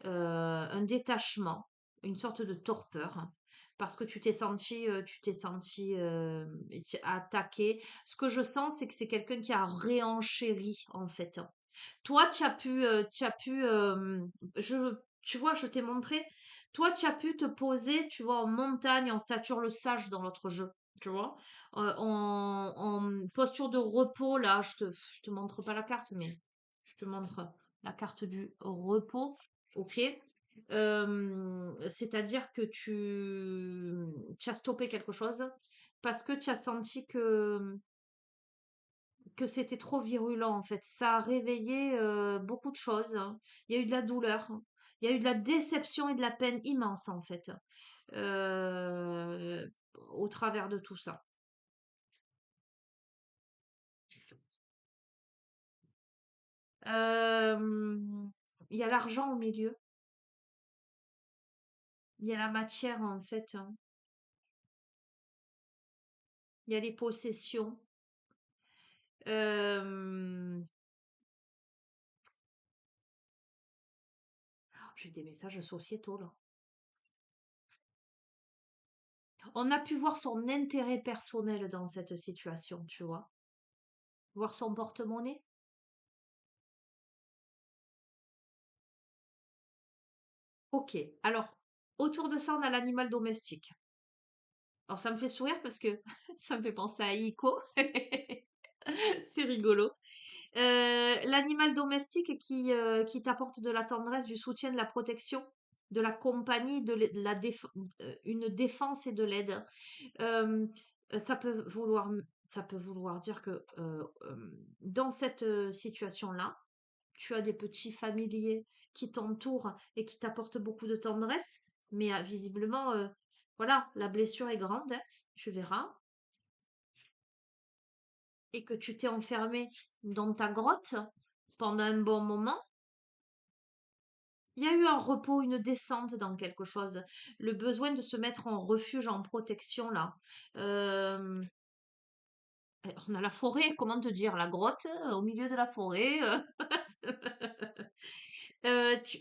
Speaker 1: un détachement, une sorte de torpeur, hein, parce que tu t'es senti attaqué. Ce que je sens, c'est que c'est quelqu'un qui a réenchéri en fait. Toi, tu vois, je t'ai montré. Toi, tu as pu te poser, tu vois, en montagne, en stature le sage dans l'autre jeu, tu vois, en posture de repos là. Je te montre pas la carte, mais je te montre la carte du repos, ok? C'est-à-dire que tu as stoppé quelque chose parce que tu as senti que c'était trop virulent en fait. Ça a réveillé beaucoup de choses, hein. Il y a eu de la douleur, hein. Il y a eu de la déception et de la peine immense en fait, euh, au travers de tout ça. Euh, il y a l'argent au milieu, il y a la matière en fait, hein. Il y a les possessions. Euh, j'ai des messages sociétaux là. On a pu voir son intérêt personnel dans cette situation, tu vois. Voir son porte-monnaie. Ok, alors Autour de ça, on a l'animal domestique. Alors ça me fait sourire parce que ça me fait penser à Iko. C'est rigolo. L'animal domestique qui t'apporte de la tendresse, du soutien, de la protection, de la compagnie, une défense et de l'aide. Euh, ça peut vouloir, ça peut vouloir dire que dans cette situation-là, tu as des petits familiers qui t'entourent et qui t'apportent beaucoup de tendresse, mais visiblement, voilà, la blessure est grande, hein, tu verras, et que tu t'es enfermé dans ta grotte pendant un bon moment. Il y a eu un repos, une descente dans quelque chose, le besoin de se mettre en refuge, en protection là. Euh, on a la forêt, comment te dire, la grotte au milieu de la forêt.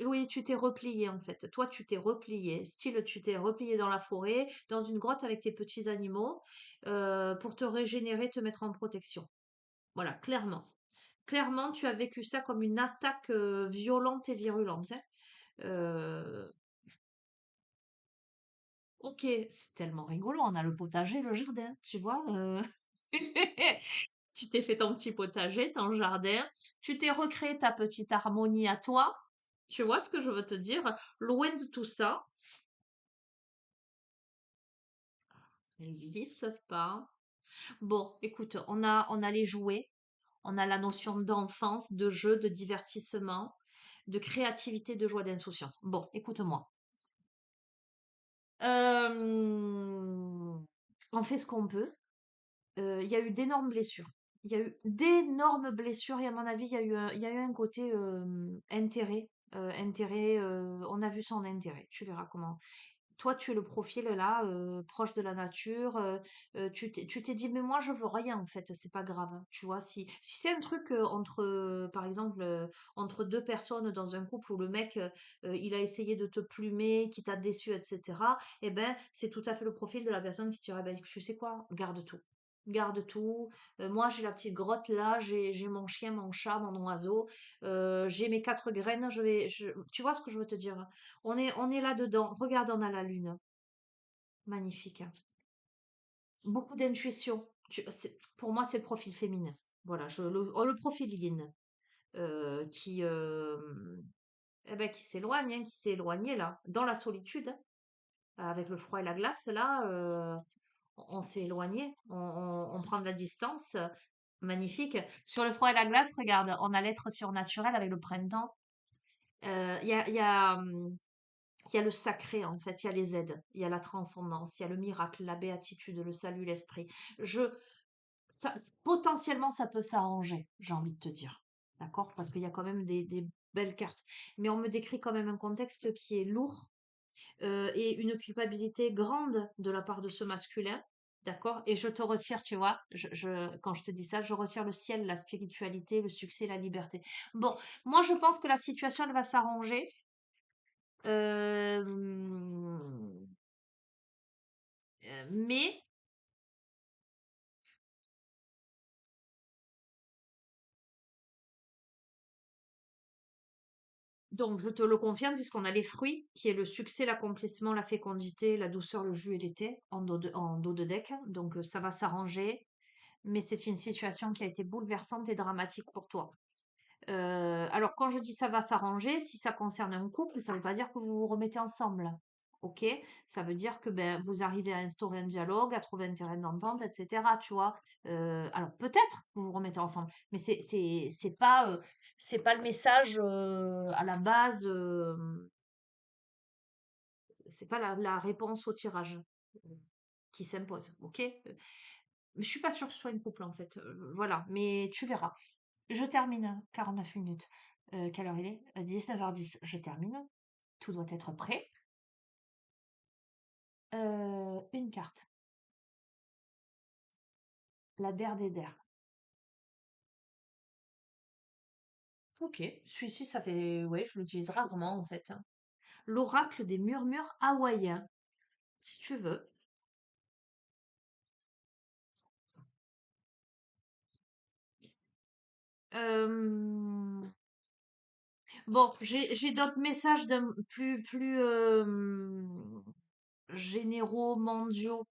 Speaker 1: Oui, tu t'es replié en fait. Toi, tu t'es replié. Style, tu t'es replié dans la forêt, dans une grotte avec tes petits animaux, pour te régénérer, te mettre en protection. Voilà, clairement. Clairement, tu as vécu ça comme une attaque violente et virulente, hein. Euh, ok, c'est tellement rigolo. On a le potager, le jardin, tu vois. Tu t'es fait ton petit potager, ton jardin. Tu t'es recréé ta petite harmonie à toi. Tu vois ce que je veux te dire? Loin de tout ça. Ils glissent pas. Bon, écoute, on a les jouets, on a la notion d'enfance, de jeu, de divertissement, de créativité, de joie, d'insouciance. Bon, écoute-moi. Euh, on fait ce qu'on peut. Il y a eu d'énormes blessures. Il y a eu d'énormes blessures et à mon avis, il y a eu un côté intérêt. On a vu son intérêt. Tu verras comment. Toi, tu es le profil là, proche de la nature. Tu t'es dit, mais moi, je veux rien en fait, c'est pas grave. Tu vois, si c'est un truc par exemple, entre deux personnes dans un couple où le mec, il a essayé de te plumer, qui t'a déçu, etc., eh ben, c'est tout à fait le profil de la personne qui te dirait, ben, tu sais quoi, garde tout. Garde tout. Moi, j'ai la petite grotte là, j'ai mon chien, mon chat, mon oiseau, j'ai mes quatre graines. Tu vois ce que je veux te dire? On est là-dedans. Regarde, on a la lune. Magnifique, hein. Beaucoup d'intuition. Pour moi, c'est le profil féminin. Voilà, le profil yin qui, qui s'éloigne, hein, qui s'est éloigné là, dans la solitude, hein. Avec le froid et la glace, là, on s'est éloigné. On prend de la distance. Magnifique. Sur le froid et la glace, regarde, on a l'être surnaturel avec le printemps. Il y a le sacré, en fait, il y a les aides, il y a la transcendance, il y a le miracle, la béatitude, le salut, l'esprit. Je, Potentiellement, ça peut s'arranger, j'ai envie de te dire. D'accord? Parce qu'il y a quand même des belles cartes. Mais on me décrit quand même un contexte qui est lourd et une culpabilité grande de la part de ce masculin. D'accord? Et je te retire, tu vois, quand je te dis ça, je retire le ciel, la spiritualité, le succès, la liberté. Bon, moi, je pense que la situation, elle va s'arranger. Euh, mais, donc je te le confirme, puisqu'on a les fruits, qui est le succès, l'accomplissement, la fécondité, la douceur, le jus et l'été, en dos de deck. Donc ça va s'arranger, mais c'est une situation qui a été bouleversante et dramatique pour toi. Alors quand je dis ça va s'arranger, si ça concerne un couple, ça ne veut pas dire que vous vous remettez ensemble. Ok? Ça veut dire que ben, vous arrivez à instaurer un dialogue, à trouver un terrain d'entente, etc. Tu vois? Alors peut-être que vous vous remettez ensemble, mais c'est pas le message à la base, c'est pas la réponse au tirage euh, qui s'impose. Ok? Mais je suis pas sûre que ce soit une couple en fait. Voilà, mais tu verras. Je termine, 49 minutes. Quelle heure il est? 19h10. Je termine. Tout doit être prêt. Une carte. La der des der. Ok, celui-ci, ça fait. Ouais, je l'utilise rarement en fait, hein. L'oracle des murmures hawaïens, si tu veux. Euh, Bon, j'ai d'autres messages plus généraux, mondiaux.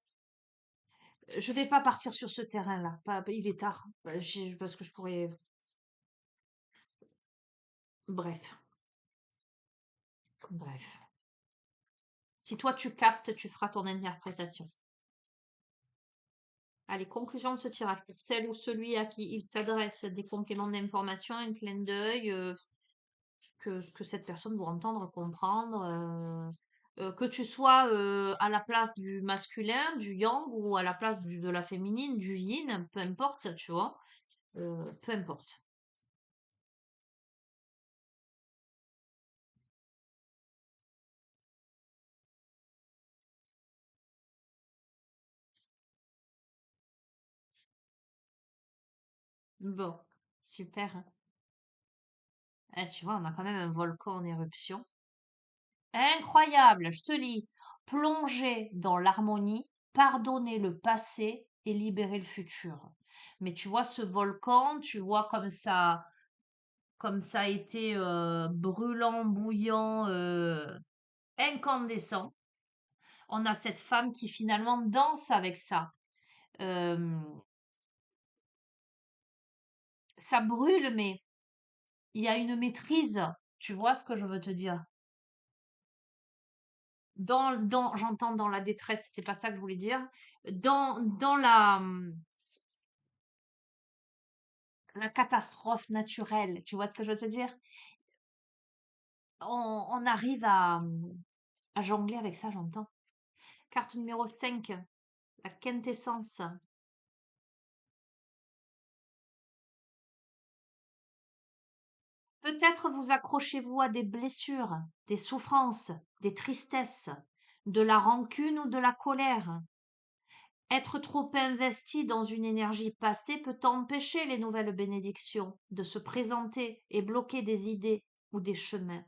Speaker 1: Je vais pas partir sur ce terrain-là. Il est tard. Parce que je pourrais. Bref, bref. Si toi tu captes, tu feras ton interprétation. Allez, conclusion de ce tirage. Pour celle ou celui à qui il s'adresse, des compléments d'information, un clin d'œil, ce que cette personne doit entendre, comprendre. Que tu sois à la place du masculin, du yang, ou à la place de la féminine, du yin, peu importe, tu vois. Peu importe. Bon, super. Tu vois, on a quand même un volcan en éruption. Incroyable, je te lis. Plonger dans l'harmonie, pardonner le passé et libérer le futur. Mais tu vois, ce volcan, tu vois comme ça a été brûlant, bouillant, incandescent. On a cette femme qui finalement danse avec ça. Euh, Ça brûle, mais il y a une maîtrise. Tu vois ce que je veux te dire? J'entends dans la détresse, c'est pas ça que je voulais dire. Dans la catastrophe naturelle, tu vois ce que je veux te dire? On arrive à jongler avec ça, j'entends. Carte numéro 5, la quintessence. Peut-être vous accrochez-vous à des blessures, des souffrances, des tristesses, de la rancune ou de la colère. Être trop investi dans une énergie passée peut empêcher les nouvelles bénédictions de se présenter et bloquer des idées ou des chemins.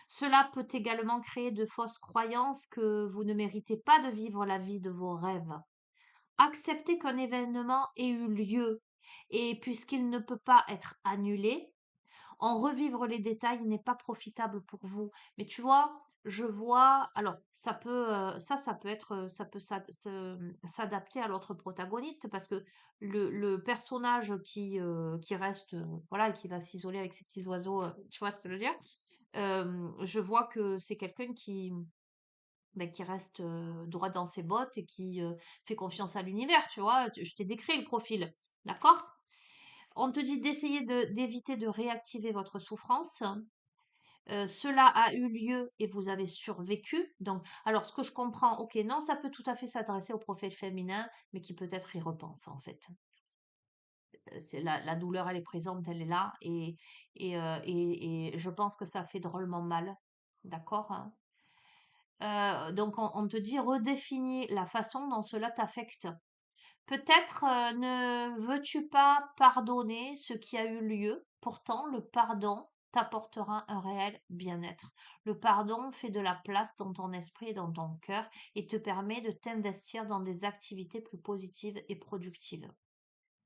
Speaker 1: Cela peut également créer de fausses croyances que vous ne méritez pas de vivre la vie de vos rêves. Acceptez qu'un événement ait eu lieu et puisqu'il ne peut pas être annulé, en revivre les détails n'est pas profitable pour vous. Mais tu vois, je vois, alors ça peut être, s'adapter à l'autre protagoniste parce que le personnage qui reste, voilà, qui va s'isoler avec ses petits oiseaux, tu vois ce que je veux dire? Je vois que c'est quelqu'un qui reste droit dans ses bottes et qui fait confiance à l'univers, tu vois. Je t'ai décrit le profil, d'accord? On te dit d'essayer d'éviter de réactiver votre souffrance. Cela a eu lieu et vous avez survécu. Donc, alors, ce que je comprends, ok, non, ça peut tout à fait s'adresser au profil féminin, mais qui peut-être y repense en fait. C'est la douleur, elle est présente, elle est là, et je pense que ça fait drôlement mal, d'accord? Hein. Donc, on te dit redéfinis la façon dont cela t'affecte. Peut-être ne veux-tu pas pardonner ce qui a eu lieu, pourtant le pardon t'apportera un réel bien-être. Le pardon fait de la place dans ton esprit et dans ton cœur et te permet de t'investir dans des activités plus positives et productives.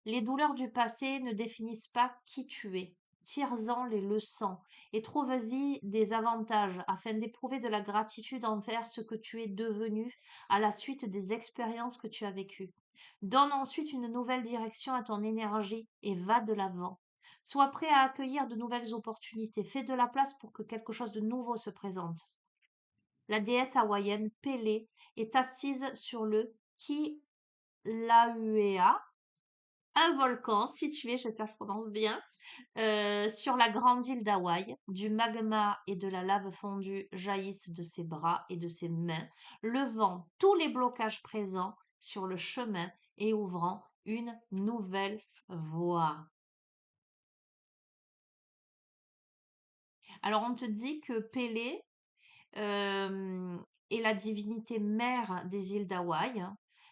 Speaker 1: Les douleurs du passé ne définissent pas qui tu es. Tire-en les leçons et trouve-y des avantages afin d'éprouver de la gratitude envers ce que tu es devenu à la suite des expériences que tu as vécues. Donne ensuite une nouvelle direction à ton énergie et va de l'avant. Sois prêt à accueillir de nouvelles opportunités. Fais de la place pour que quelque chose de nouveau se présente. La déesse hawaïenne Pélé est assise sur le Kilauea, un volcan situé, j'espère que je prononce bien, sur la grande île d'Hawaï. Du magma et de la lave fondue jaillissent de ses bras et de ses mains, levant tous les blocages présents sur le chemin et ouvrant une nouvelle voie. Alors on te dit que Pélé euh, est la divinité mère des îles d'Hawaï.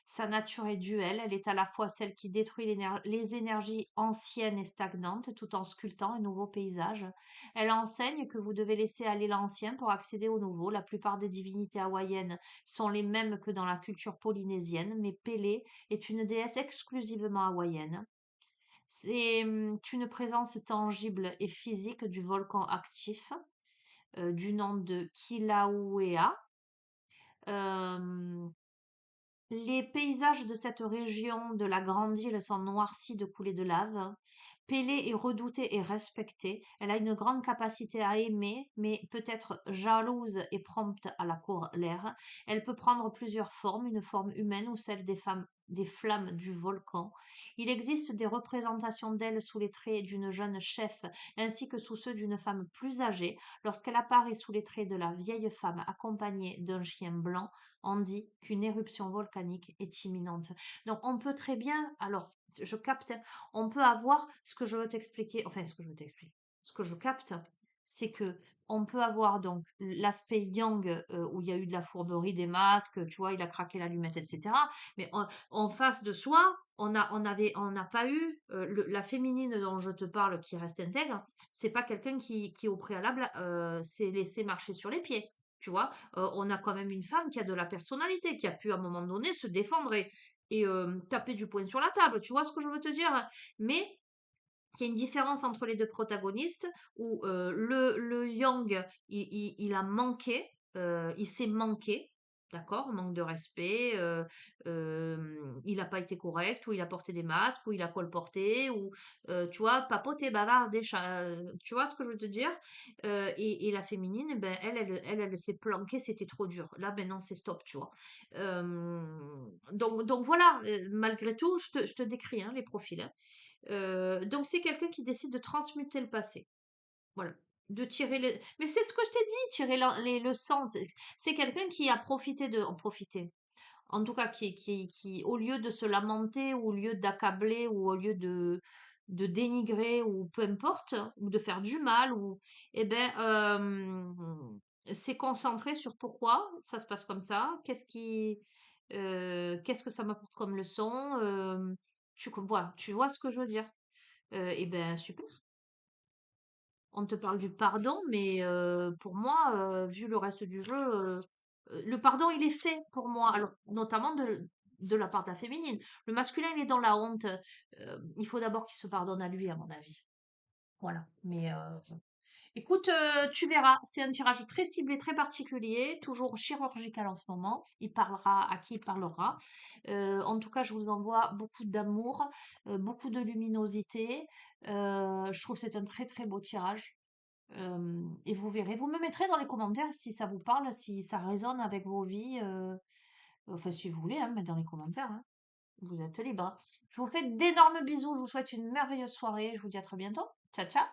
Speaker 1: Sa nature est duelle, elle est à la fois celle qui détruit les énergies anciennes et stagnantes tout en sculptant un nouveau paysage. Elle enseigne que vous devez laisser aller l'ancien pour accéder au nouveau. La plupart des divinités hawaïennes sont les mêmes que dans la culture polynésienne, mais Pélé est une déesse exclusivement hawaïenne. C'est une présence tangible et physique du volcan actif, du nom de Kilauea. Euh, les paysages de cette région de la Grande Île sont noircis de coulées de lave. Pélée est redoutée et respectée. Elle a une grande capacité à aimer, mais peut être jalouse et prompte à la colère. Elle peut prendre plusieurs formes, une forme humaine ou celle des flammes du volcan. Il existe des représentations d'elle sous les traits d'une jeune chef ainsi que sous ceux d'une femme plus âgée. Lorsqu'elle apparaît sous les traits de la vieille femme accompagnée d'un chien blanc, on dit qu'une éruption volcanique est imminente. Donc on peut très bien, alors je capte, hein, on peut avoir ce que je veux t'expliquer, enfin ce que je veux t'expliquer, ce que je capte, c'est que on peut avoir donc l'aspect yang où il y a eu de la fourberie, des masques, tu vois, il a craqué l'allumette, etc. Mais en face de soi, on n'a pas eu la féminine dont je te parle qui reste intègre. C'est pas quelqu'un qui au préalable s'est laissé marcher sur les pieds. Tu vois, on a quand même une femme qui a de la personnalité, qui a pu à un moment donné se défendre et taper du poing sur la table. Tu vois ce que je veux te dire? Mais il y a une différence entre les deux protagonistes où le Young, il a manqué, il s'est manqué, d'accord? Manque de respect, il n'a pas été correct, ou il a porté des masques, ou il a colporté, ou tu vois, papoté, bavardé, tu vois ce que je veux te dire? Et la féminine, ben, elle s'est planquée, c'était trop dur. Là, maintenant, c'est stop, tu vois. Donc voilà, malgré tout, je te décris hein, les profils. Hein. Donc c'est quelqu'un qui décide de transmuter le passé. Voilà. De tirer les... Mais c'est ce que je t'ai dit, tirer les leçons. C'est quelqu'un qui a profité de... En profiter. En tout cas, qui, au lieu de se lamenter, ou au lieu d'accabler, ou au lieu de dénigrer, ou peu importe, ou de faire du mal, ou... Eh ben, s'est concentré sur pourquoi ça se passe comme ça, qu'est-ce que ça m'apporte comme leçon, voilà, tu vois ce que je veux dire. Eh ben, super. On te parle du pardon, mais pour moi, vu le reste du jeu, le pardon, il est fait pour moi. Alors, notamment de la part de la féminine. Le masculin, il est dans la honte. Il faut d'abord qu'il se pardonne à lui, à mon avis. Voilà. Mais écoute, tu verras. C'est un tirage très ciblé, très particulier, toujours chirurgical en ce moment. Il parlera à qui il parlera. En tout cas, je vous envoie beaucoup d'amour, beaucoup de luminosité. Je trouve que c'est un très très beau tirage. Et vous verrez, vous me mettrez dans les commentaires si ça vous parle, si ça résonne avec vos vies. Enfin, si vous voulez, hein, mettre dans les commentaires. Hein. Vous êtes libre. Je vous fais d'énormes bisous. Je vous souhaite une merveilleuse soirée. Je vous dis à très bientôt. Ciao, ciao.